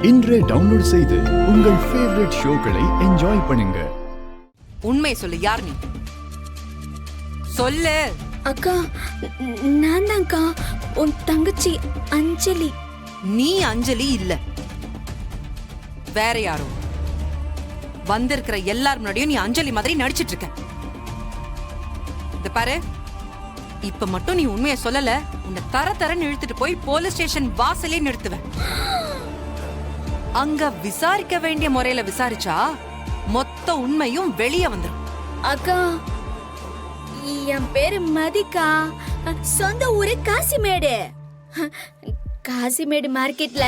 இன்றே டவுன்லோட் செய்து உங்கள் ஃபேவரட் ஷோக்களை என்ஜாய் பண்ணுங்க. உண்மை சொல்லு, யார் நீ? சொல்லு. அக்கா, நான் தான்க்கா, உன் தங்கச்சி அஞ்சலி. நீ அஞ்சலி இல்ல, வேற யாரோ. வந்திருக்கிற எல்லார் முன்னாடியும் நீ அஞ்சலி மாதிரி நடிச்சிட்டு இருக்க. இந்த பாரு, இப்ப மட்டும் நீ உண்மையை சொல்லல, உன்னை தரன்னு இழுத்துட்டு போய் போலீஸ் ஸ்டேஷன் வாசலே நிறுத்துவேன். அங்க விசாரிக்க வேண்டிய முறையில விசாரிச்சா மொத்த உண்மையும் வெளியே வந்துடும். அக்கா, என் பேரு மதிக்கா. சொந்த ஊரு காசிமேடு. காசிமேடு மார்க்கெட்ல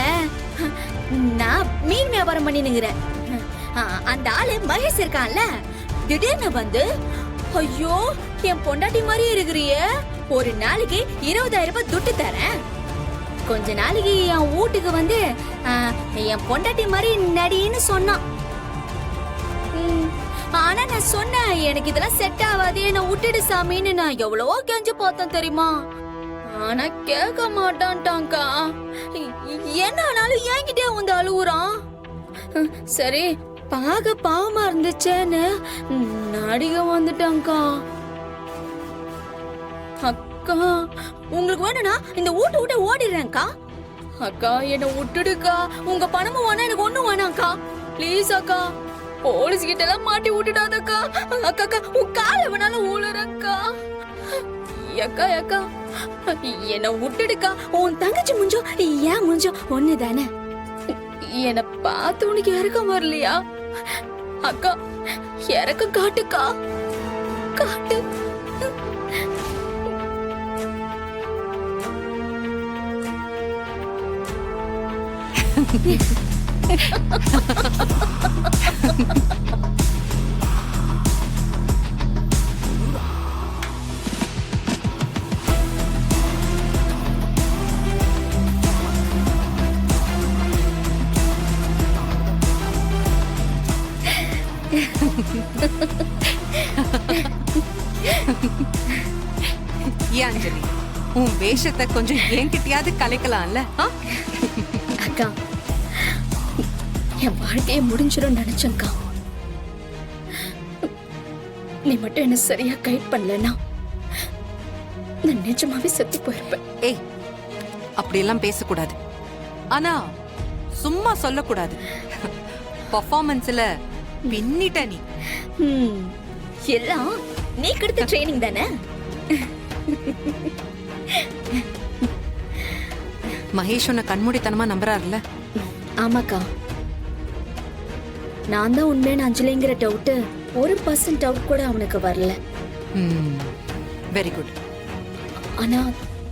நான் மீன் வியாபாரம் பண்ணினுங்கிறேன். அந்த ஆளு மகேஷ் இருக்கான்ல, திடீர்னு வந்து, ஐயோ என் பொண்டாட்டி மாதிரி இருக்கிறியே, ஒரு நாளைக்கு 20,000 ரூபாய் துட்டு தரேன், கொஞ்ச நாளைக்கு என் வீட்டுக்கு வந்து என் பொண்டாட்டி மாதிரி நடின்னு சொன்னான். ஆனா நான் சொன்னேன், எனக்கு இதெல்லாம் செட் ஆகாது, என்ன விட்டுடு சாமின்னு நான் எவ்வளவோ கெஞ்சு பார்த்தேன் தெரியுமா. ஆனா கேட்க மாட்டான்ட்டாங்கா. என்ன ஆனாலும் என்கிட்டே வந்து அழுவுறான். சரி, பாக பாவமா இருந்துச்சேன்னு நடிக வந்துட்டாங்கா. அக்கா, உங்களுக்கு வேணும்னா இந்த வீட்டை ஓடிடுறேன்க்கா. அக்கா, என்ன விட்டுடுக்கா. உங்க பணமும் வேணா, எனக்கு ஒண்ணும் வேணாம்க்கா. ப்ளீஸ் அக்கா, போலீஸ் கிட்ட எல்லாம் மாட்டி விட்டுடாதக்கா. அக்கா அக்கா, உன் கால வேணாலும் ஊழறக்கா. அக்கா அக்கா, என்ன விட்டுடுக்கா. உன் தங்கச்சி முஞ்சோ ஏன் முஞ்சோ ஒண்ணு தானே. என்ன பார்த்து உனக்கு இறக்கம் வரலையா? அக்கா, இறக்கம் காட்டுக்கா, காட்டு. ஏன் அஞ்சலி, உன் வேஷத்தை கொஞ்சம் என்கிட்டயாவது கலைக்கலாம்ல? அக்கா, என் வாழ்க்கையை முடிஞ்சிடும் நினைச்சேன்க்கா. நீ மட்டும் என்ன சரியா கைட் பண்ணலன்னா நான் நிஜமாவே செத்து போயிருப்பேன். ஏய், அப்படியெல்லாம் பேசக்கூடாது. ஆனா சும்மா சொல்லக்கூடாது. பர்ஃபார்மன்ஸ்ல பின்னிட்ட நீ. எல்லாம் நீ கொடுத்த ட்ரைனிங் தானே. மகேஷ் உன்னை கண்மூடித்தனமா நம்புறாருல்ல? ஆமாக்கா, நான் தான் உண்மையான அஞ்சலிங்கிற டவுட் 1% டவுட் கூட அவனுக்கு வரல. Very good. ஆனா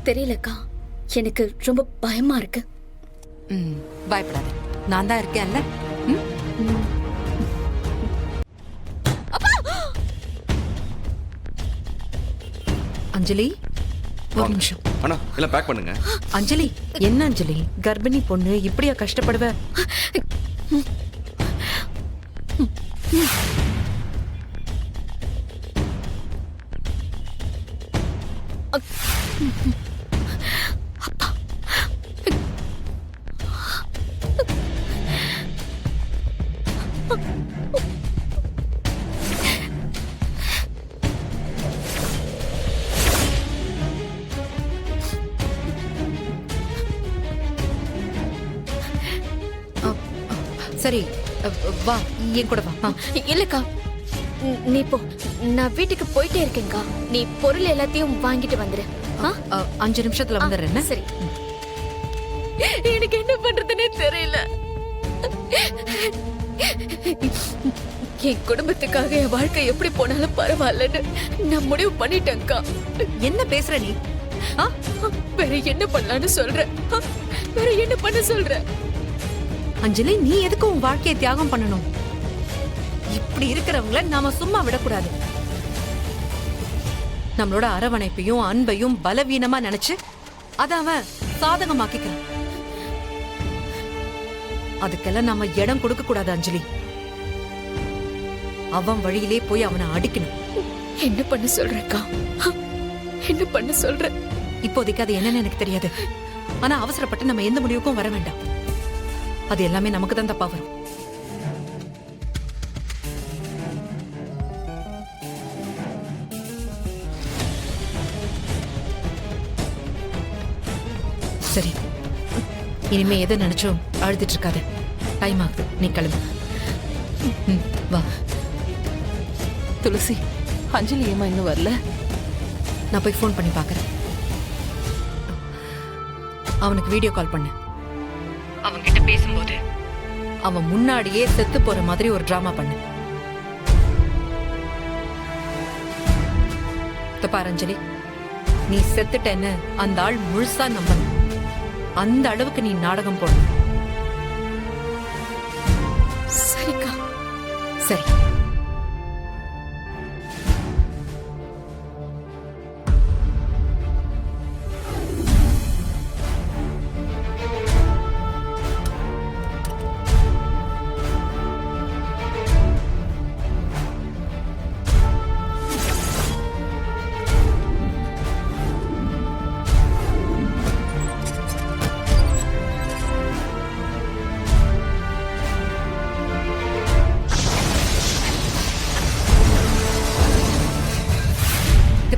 தெரியலக்கா, எனக்கு ரொம்ப பயமா இருக்கு. பயப்படாத, நான் தான் இருக்கேன்ல. அஞ்சலி, ஒரு நிமிஷம். அண்ணா, எல்லாம் பேக் பண்ணுங்க. அஞ்சலி, என்ன அஞ்சலி, கர்ப்பிணி பொண்ணு இப்படியா கஷ்டப்படுவ? சரி, வா, என் கூட வா. இல்லக்கா, நீ போ, நான் வீட்டுக்கு போயிட்டே இருக்கேன்க்கா. நீ பொருள் எல்லாத்தையும் வாங்கிட்டு வந்துரு. 5 நிமிஷத்துல வந்துடுறேன். சரி. எனக்கு என்ன பண்றதுன்னே தெரியல. என் குடும்பத்துக்காக என் வாழ்க்கை எப்படி போனாலும் பரவாயில்லன்னு நான் முடிவு பண்ணிட்டேன்க்கா. என்ன பேசுற நீ? வேற என்ன பண்ணலான்னு சொல்ற? வேற என்ன பண்ண சொல்ற? அஞ்சலி, நீ எதுக்கு உன் வாழ்க்கையை தியாகம் பண்ணணும்? இப்படி இருக்கிறவங்கள நாம சும்மா விடக்கூடாது. நம்மளோட அரவணைப்பையும் அன்பையும் பலவீனமா நினைச்சு அத அவன் சாதகமாக்கிக்கிறான். அதுக்கெல்லாம் நாம இடம் கொடுக்க கூடாது அஞ்சலி. அவன் வழியிலே போய் அவனை அடிக்கணும். என்ன பண்ண சொல்றக்கா? என்ன பண்ண சொல்ற? இப்போதைக்கு அது என்னன்னு எனக்கு தெரியாது. ஆனா அவசரப்பட்டு நம்ம எந்த முடிவுக்கும் வர வேண்டாம். அது எல்லாமே நமக்கு தான் தப்பா வரும். சரி, இனிமே எதை நினைச்சும் அழுதுட்டு இருக்காத. டைம் ஆகுது, நீ கிளம்பு. வா. துளசி, அஞ்சலி ஏமா இன்னும் வரல? நான் போய் ஃபோன் பண்ணி பார்க்கறேன். அவனுக்கு வீடியோ கால் பண்ணு. அவன்கிட்ட பேசும்போது அவன் முன்னாடியே செத்து போற மாதிரி ஒரு டிராமா பண்ணு. பாரு அஞ்சலி, நீ செத்துட்டேன்னு அந்த ஆள் முழுசா நம்பணும். அந்த அளவுக்கு நீ நாடகம் போடணும். சரிக்கா. சரி.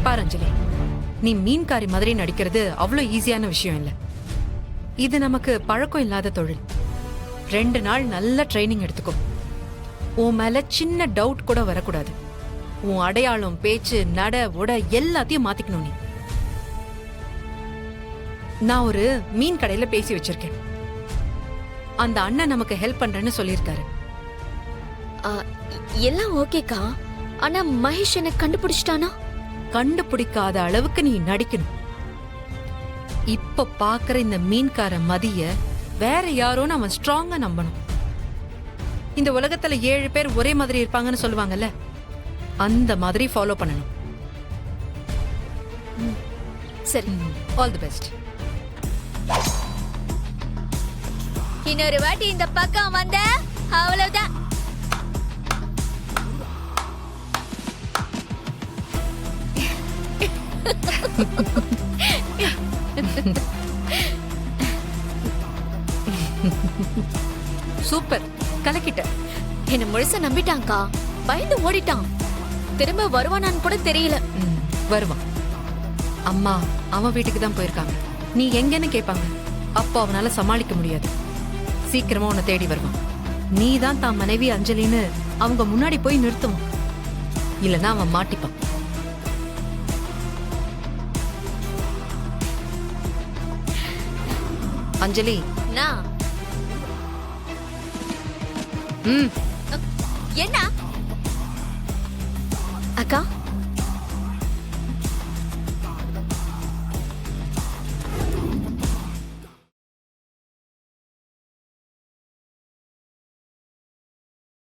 பாரு அஞ்சலி, நீ மீன்காரி மாதிரி நடிக்கிறது அவ்வளவு ஈஸியான விஷயம் இல்ல. இது நமக்கு பழக்கம் இல்லாத தொழில். 2 நாள் நல்ல ட்ரைனிங் எடுத்துக்கோ. உன் மேல சின்ன டவுட் கூட வரக்கூடாது. உன் அடையாளம், பேச்சு, நட, உட எல்லாத்தையும் மாத்திக்கணும் நீ. நான் ஒரு மீன் கடையில பேசி வச்சிருக்கேன். அந்த அண்ணன் நமக்கு ஹெல்ப் பண்றேன்னு சொல்லியிருக்காரு. எல்லாம் ஓகேக்கா. ஆனா மகேஷ் என்ன கண்டுபிடிச்சிட்டானா? கண்டுபிடிக்காத அளவுக்கு நீ நடிக்கணும். இப்ப பாக்குற இந்த மீன்கார மதிய வேற யாரோன்னு அவன் ஸ்ட்ராங்கா நம்பணும். இந்த உலகத்துல 7 பேர் ஒரே மாதிரி இருப்பாங்கன்னு சொல்லுவாங்கல்ல, அந்த மாதிரி ஃபாலோ பண்ணணும். சரி, ஆல் தி பெஸ்ட். இன்னொரு வாட்டி இந்த பக்கம் வந்த அவ்வளவுதான். சூப்பர், கலக்கிட்ட. என்ன முழுசா நம்பிட்டான்க்கா. பயந்து ஓடிட்டான். திரும்ப வருவானான்னு கூட தெரியல. வருவான். அம்மா அவன் வீட்டுக்கு தான் போயிருக்காங்க. நீ எங்கன்னு கேட்பாங்க. அப்போ அவனால சமாளிக்க முடியாது. சீக்கிரமா உன்னை தேடி வருவான். நீ தான் தான் மனைவி அஞ்சலின்னு அவங்க முன்னாடி போய் நிறுத்துவான். இல்லனா அவன் மாட்டிப்பான். அஞ்சலி, என்ன அக்கா?